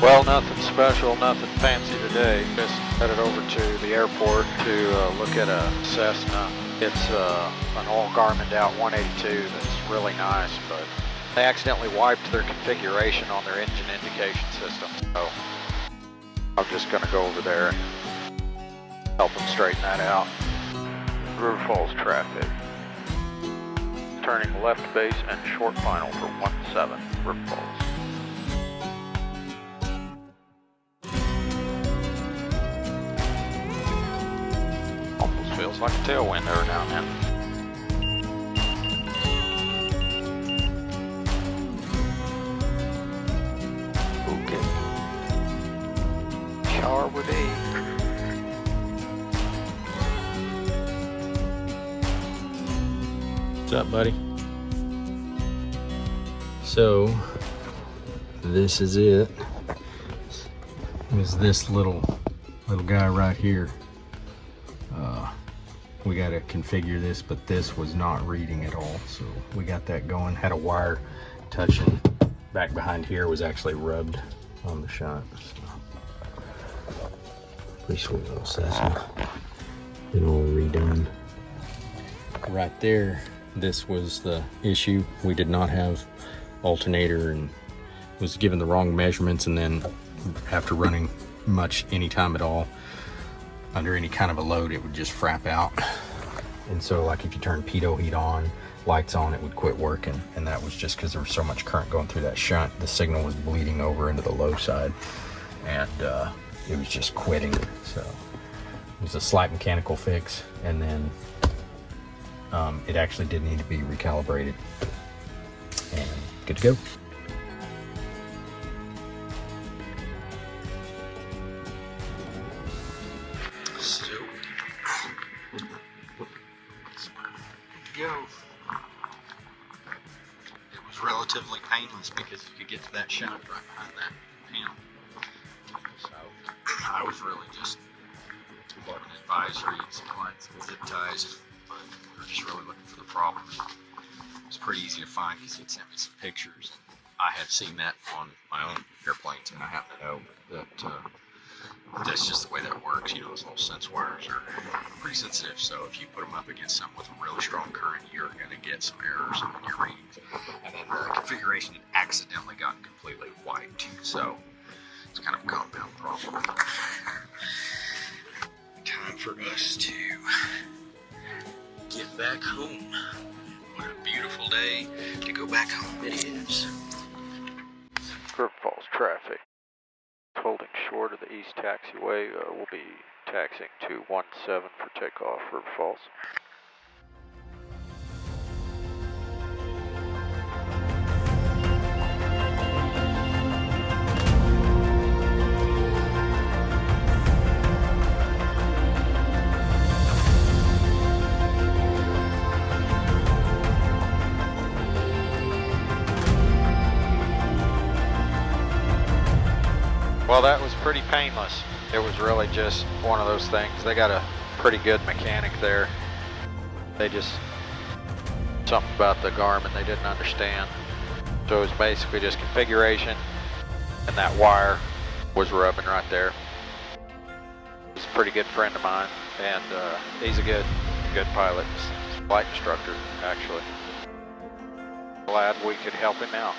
Well, nothing special, nothing fancy today. Just headed over to the airport to look at a Cessna. It's an all Garmin out 182 that's really nice, but they accidentally wiped their configuration on their engine indication system. So I'm just going to go over there and help them straighten that out. River Falls traffic. Turning left base and short final for 17 River Falls. Almost feels like a tailwind every now and then. Okay. Sure would be. What's up, buddy? So, this is it. Is this little guy right here. We got to configure this, but this was not reading at all. So we got that going. Had a wire touching back behind here, was actually rubbed on the shunt. So, pretty sweet little Cessna. Been all redone. Right there, this was the issue. We did not have alternator and was given the wrong measurements, and then after running any time at all under any kind of a load, it would just frap out. And so like if you turn pitot heat on, lights on, it would quit working, and that was just because there was so much current going through that shunt. The signal was bleeding over into the low side, and it was just quitting. So it was a slight mechanical fix, and then it actually did need to be recalibrated, and good to go. So, go. It was relatively painless because you could get to that shunt right behind that panel. So I was really just plugging advisory and some lights and zip ties, but we were just really looking for the problem. It was pretty easy to find because he'd sent me some pictures. I had seen that on my own airplanes, and I happen to know that that's just the way that works. You know, those little sense wires are pretty sensitive, so if you put them up against something with a really strong current, you're going to get some errors in your readings. And then the configuration had accidentally gotten completely wiped, so it's kind of a compound problem. Time for us to get back home. What a beautiful day to go back home it is. River Falls traffic. Holding short of the east taxiway, we'll be taxiing to 17 for takeoff, River Falls. Well, that was pretty painless. It was really just one of those things. They got a pretty good mechanic there. They just, something about the Garmin they didn't understand. So it was basically just configuration, and that wire was rubbing right there. He's a pretty good friend of mine, and he's a good pilot, flight instructor, actually. Glad we could help him out.